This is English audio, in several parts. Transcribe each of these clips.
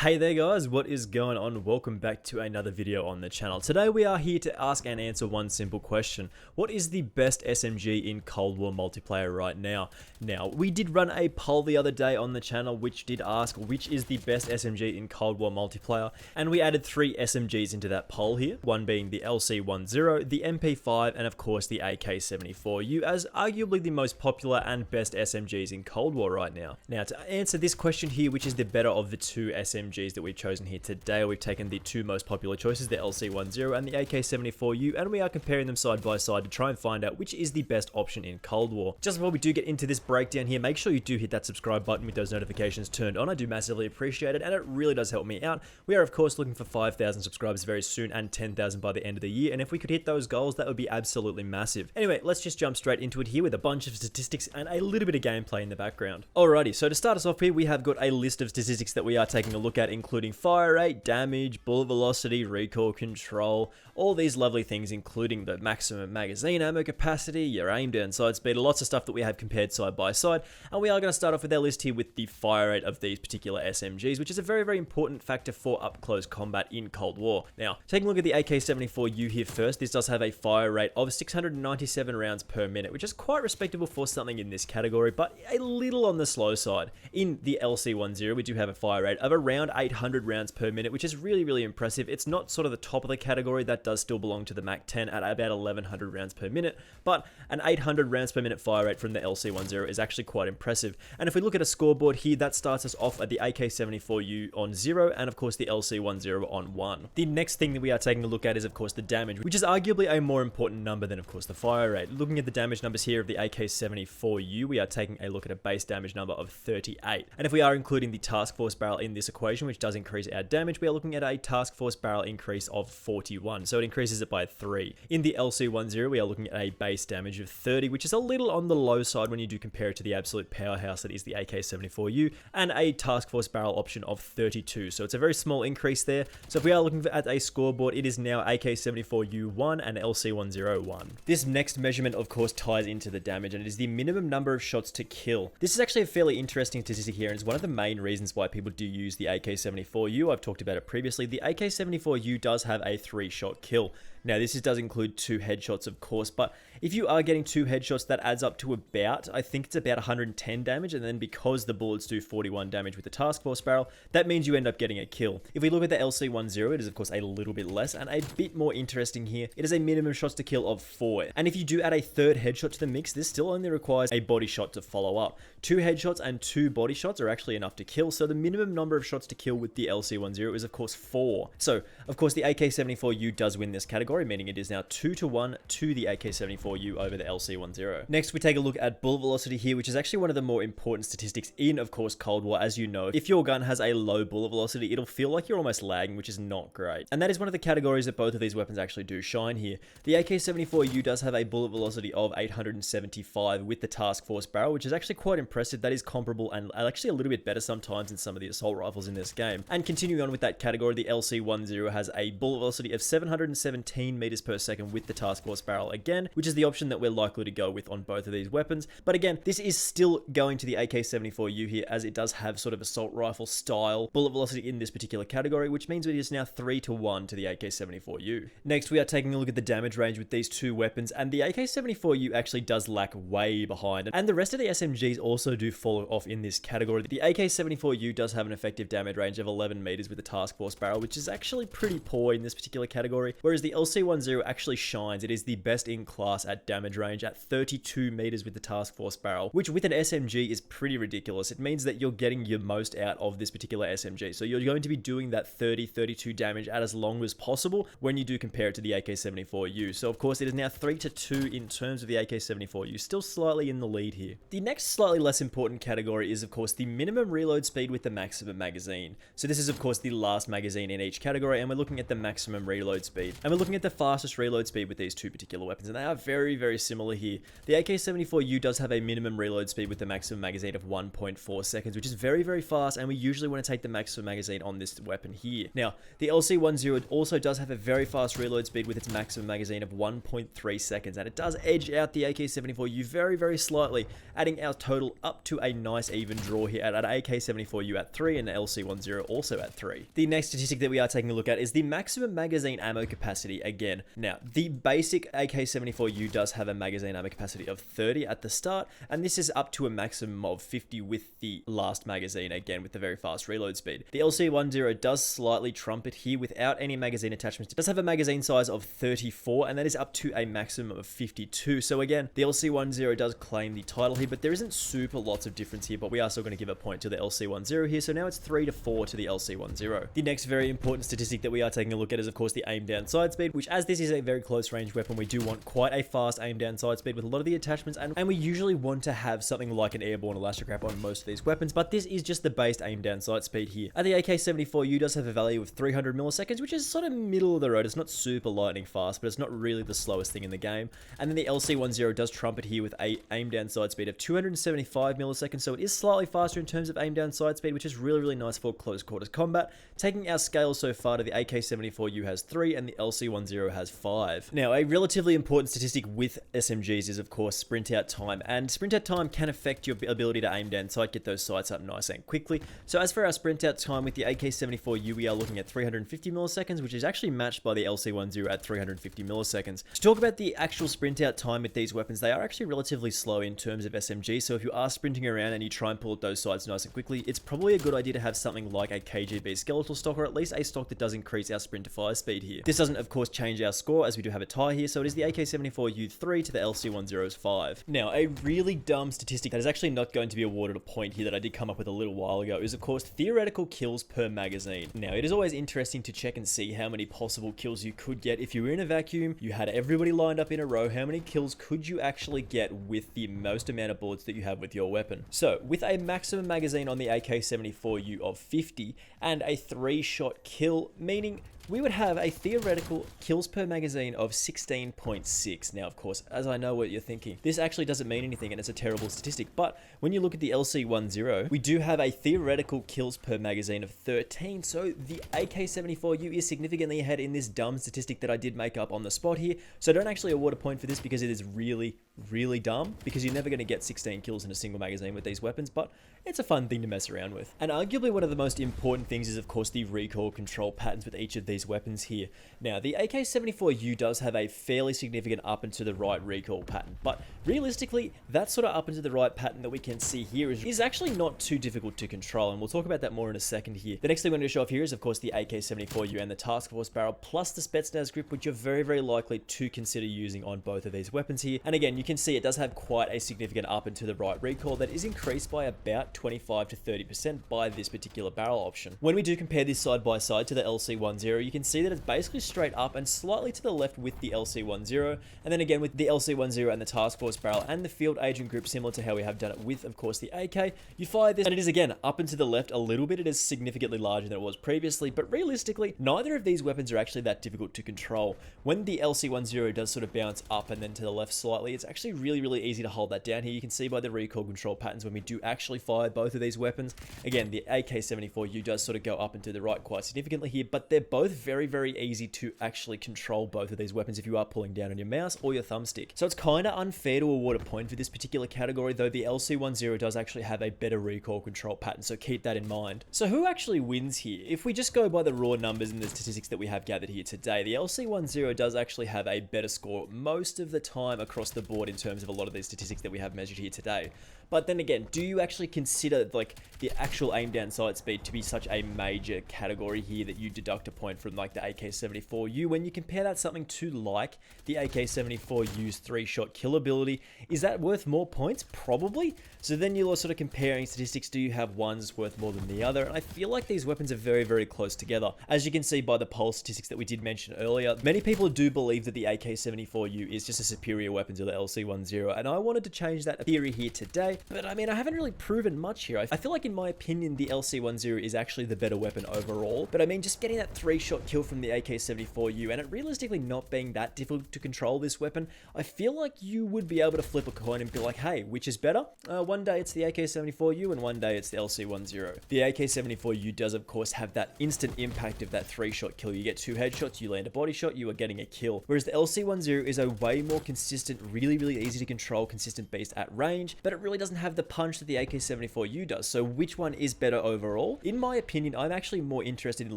Hey there guys, what is going on? Welcome back to another video on the channel. Today we are here to ask and answer one simple question. What is the best SMG in Cold War multiplayer right now? Now, we did run a poll the other day on the channel which did ask which is the best SMG in Cold War multiplayer, and we added 3 SMGs into that poll here, one being the LC10, the MP5, and of course the AK74u as arguably the most popular and best SMGs in Cold War right now. Now, to answer this question here, which is the better of the two SMGs that we've chosen here today, we've taken the two most popular choices, the LC10 and the AK74u, and we are comparing them side by side to try and find out which is the best option in Cold War. Just before we do get into this breakdown here, make sure you do hit that subscribe button with those notifications turned on. I do massively appreciate it, and it really does help me out. We are of course looking for 5,000 subscribers very soon and 10,000 by the end of the year, and if we could hit those goals, that would be absolutely massive. Anyway, let's just jump straight into it here with a bunch of statistics and a little bit of gameplay in the background. Alrighty, so to start us off here, we have got a list of statistics that we are taking a look at, including fire rate, damage, bullet velocity, recoil control, all these lovely things, including the maximum magazine ammo capacity, your aim down sight speed, lots of stuff that we have compared side by side. And we are going to start off with our list here with the fire rate of these particular SMGs, which is a very, very important factor for up close combat in Cold War. Now, taking a look at the AK74u here first, this does have a fire rate of 697 rounds per minute, which is quite respectable for something in this category, but a little on the slow side. In the LC10, we do have a fire rate of around 800 rounds per minute, which is really, really impressive. It's not sort of the top of the category, that does still belong to the Mac 10 at about 1100 rounds per minute, but an 800 rounds per minute fire rate from the LC10 is actually quite impressive. And if we look at a scoreboard here, that starts us off at the AK74u on 0, and of course the LC10 on 1. The next thing that we are taking a look at is of course the damage, which is arguably a more important number than of course the fire rate. Looking at the damage numbers here of the AK74u, we are taking a look at a base damage number of 38. And if we are including the task force barrel in this equation, which does increase our damage, we are looking at a task force barrel increase of 41, so it increases it by 3. In the LC10, we are looking at a base damage of 30, which is a little on the low side when you do compare it to the absolute powerhouse that is the AK74u, and a task force barrel option of 32, so it's a very small increase there. So if we are looking at a scoreboard, it is now AK74u 1 and LC10 1. This next measurement of course ties into the damage, and it is the minimum number of shots to kill. This is actually a fairly interesting statistic here, and is one of the main reasons why people do use the AK74u. I've talked about it previously. The AK74u does have a 3-shot kill. Now this does include 2 headshots of course, but if you are getting 2 headshots, that adds up to about, I think it's about 110 damage, and then because the bullets do 41 damage with the task force barrel, that means you end up getting a kill. If we look at the LC10, it is of course a little bit less, and a bit more interesting here, it is a minimum shots to kill of 4. And if you do add a 3rd headshot to the mix, this still only requires a body shot to follow up. 2 headshots and 2 body shots are actually enough to kill, so the minimum number of shots to kill with the LC10 is of course 4. So of course the AK74u does win this category, meaning it is now 2-1 to the AK74u over the LC10. Next, we take a look at bullet velocity here, which is actually one of the more important statistics in, of course, Cold War. As you know, if your gun has a low bullet velocity, it'll feel like you're almost lagging, which is not great. And that is one of the categories that both of these weapons actually do shine here. The AK74u does have a bullet velocity of 875 with the task force barrel, which is actually quite impressive. That is comparable and actually a little bit better sometimes than some of the assault rifles in this game. And continuing on with that category, the LC10 has a bullet velocity of 717 meters per second with the task force barrel again, which is the option that we're likely to go with on both of these weapons. But again, this is still going to the AK74u here, as it does have sort of assault rifle style bullet velocity in this particular category, which means it is now 3-1 to the AK74u. Next, we are taking a look at the damage range with these two weapons, and the AK74u actually does lag way behind, and the rest of the SMGs also do fall off in this category. The AK74u does have an effective damage range of 11 meters with the task force barrel, which is actually pretty poor in this particular category, whereas the LC10 actually shines. It is the best in class at damage range at 32 meters with the task force barrel, which with an SMG is pretty ridiculous. It means that you're getting your most out of this particular SMG, so you're going to be doing that 30-32 damage at as long as possible when you do compare it to the AK74u. So of course it is now 3-2 in terms of the AK74u, still slightly in the lead here. The next slightly less important category is of course the minimum reload speed with the maximum magazine. So this is of course the last magazine in each category, and we're looking at the maximum reload speed, and we're looking at the fastest reload speed with these two particular weapons, and they are very, very similar here. The AK74u does have a minimum reload speed with the maximum magazine of 1.4 seconds, which is very, very fast, and we usually want to take the maximum magazine on this weapon here. Now, the LC10 also does have a very fast reload speed with its maximum magazine of 1.3 seconds, and it does edge out the AK74u very, very slightly, adding our total up to a nice even draw here at AK74u at 3 and the LC10 also at 3. The next statistic that we are taking a look at is the maximum magazine ammo capacity again. Now, the basic AK74u does have a magazine ammo capacity of 30 at the start, and this is up to a maximum of 50 with the last magazine, again with the very fast reload speed. The LC10 does slightly trump it here without any magazine attachments. It does have a magazine size of 34, and that is up to a maximum of 52. So again, the LC10 does claim the title here, but there isn't super lots of difference here, but we are still going to give a point to the LC10 here, so now it's 3 to 4 to the LC10. The next very important statistic that we are taking a look at is of course the aim down sight speed, which as this is a very close range weapon, we do want quite a fast aim down sight speed with a lot of the attachments, and we usually want to have something like an airborne elastic wrap on most of these weapons, but this is just the based aim down sight speed here. The AK74u does have a value of 300 milliseconds, which is sort of middle of the road. It's not super lightning fast, but it's not really the slowest thing in the game. And then the LC10 does trump it here with a aim down sight speed of 275 milliseconds, so it is slightly faster in terms of aim down sight speed, which is really, really nice for close quarters combat. Taking our scale so far to the AK74u has 3 and the LC10 has 5. Now, a relatively important statistic with SMGs is of course sprint out time, and sprint out time can affect your ability to aim down sight, get those sights up nice and quickly. So as for our sprint out time with the AK74u, we are looking at 350 milliseconds, which is actually matched by the LC10 at 350 milliseconds. To talk about the actual sprint out time with these weapons, they are actually relatively slow in terms of SMG, so if you are sprinting around and you try and pull at those sights nice and quickly, it's probably a good idea to have something like a KGB skeletal stock, or at least a stock that does increase our sprint to fire speed here. This doesn't of course change our score, as we do have a tie here, so it is the AK74u 3 to the LC10's 5. Now, a really dumb statistic that is actually not going to be awarded a point here that I did come up with a little while ago is of course theoretical kills per magazine. Now, it is always interesting to check and see how many possible kills you could get if you were in a vacuum, you had everybody lined up in a row, how many kills could you actually get with the most amount of bullets that you have with your weapon. So with a maximum magazine on the AK74u of 50 and a 3-shot kill, meaning we would have a theoretical kills per magazine of 16.6. Now, of course, as I know what you're thinking, this actually doesn't mean anything and it's a terrible statistic, but when you look at the LC10, we do have a theoretical kills per magazine of 13, so the AK74u is significantly ahead in this dumb statistic that I did make up on the spot here, so don't actually award a point for this because it is really, really dumb, because you're never going to get 16 kills in a single magazine with these weapons, but it's a fun thing to mess around with. And arguably one of the most important things is of course the recoil control patterns with each of these weapons here. Now, the AK74u does have a fairly significant up and to the right recoil pattern, but realistically that sort of up and to the right pattern that we can see here is actually not too difficult to control, and we'll talk about that more in a second here. The next thing we're going to show off here is of course the AK74u and the task force barrel plus the Spetsnaz grip, which you're very, very likely to consider using on both of these weapons here. And again, you can see it does have quite a significant up and to the right recoil that is increased by about 25 to 30% by this particular barrel option. When we do compare this side by side to the LC10, you can see that it's basically straight up and slightly to the left with the LC10, and then again with the LC10 and the task force barrel and the field agent grip, similar to how we have done it with of course the AK. You fire this and it is again up and to the left a little bit. It is significantly larger than it was previously, but realistically neither of these weapons are actually that difficult to control. When the LC10 does sort of bounce up and then to the left slightly, it's actually really, really easy to hold that down here. You can see by the recoil control patterns when we do actually fire both of these weapons. Again, the AK74u does sort of go up and to the right quite significantly here, but they're both very, very easy to actually control both of these weapons if you are pulling down on your mouse or your thumbstick. So it's kind of unfair to award a point for this particular category, though the LC10 does actually have a better recoil control pattern, so keep that in mind. So who actually wins here? If we just go by the raw numbers and the statistics that we have gathered here today, the LC10 does actually have a better score most of the time across the board in terms of a lot of these statistics that we have measured here today. But then again, do you actually consider like the actual aim down sight speed to be such a major category here that you deduct a point from like the AK74u when you compare that something to like the AK74u's 3-shot kill ability? Is that worth more points? Probably. So then you're sort of comparing statistics. Do you have one that's worth more than the other? And I feel like these weapons are very, very close together. As you can see by the poll statistics that we did mention earlier, many people do believe that the AK74u is just a superior weapon to the LC10, and I wanted to change that theory here today say. But I mean, I haven't really proven much here. I feel like in my opinion, the LC10 is actually the better weapon overall. But I mean, just getting that 3-shot kill from the AK74u and it realistically not being that difficult to control this weapon, I feel like you would be able to flip a coin and be like, hey, which is better? One day it's the AK74u and one day it's the LC10. The AK74u does of course have that instant impact of that 3-shot kill. You get 2 headshots, you land a body shot, you are getting a kill. Whereas the LC10 is a way more consistent, really easy to control, consistent beast at range, but it really doesn't have the punch that the AK74u does. So which one is better overall? In my opinion, I'm actually more interested in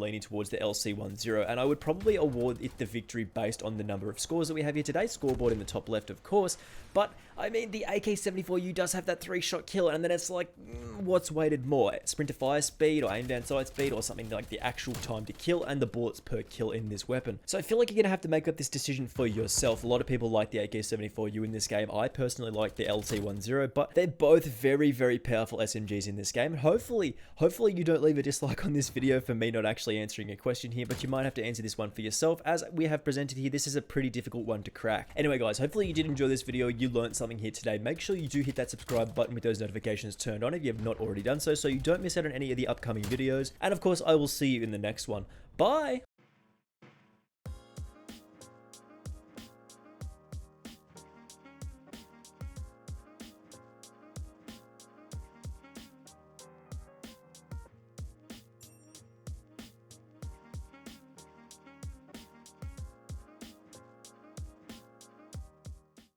leaning towards the LC10, and I would probably award it the victory based on the number of scores that we have here today. Scoreboard in the top left, of course, but I mean, the AK74u does have that 3-shot kill, and then it's like, what's weighted more? Sprint to fire speed, or aim down sight speed, or something like the actual time to kill and the bullets per kill in this weapon. So I feel like you're going to have to make up this decision for yourself. A lot of people like the AK74u in this game. I personally like the LC10, but they're both very powerful SMGs in this game. Hopefully you don't leave a dislike on this video for me not actually answering a question here, but you might have to answer this one for yourself. As we have presented here, this is a pretty difficult one to crack. Anyway guys, hopefully you did enjoy this video, you learned something here today. Make sure you do hit that subscribe button with those notifications turned on if you have not already done so you don't miss out on any of the upcoming videos. And of course, I will see you in the next one. Bye!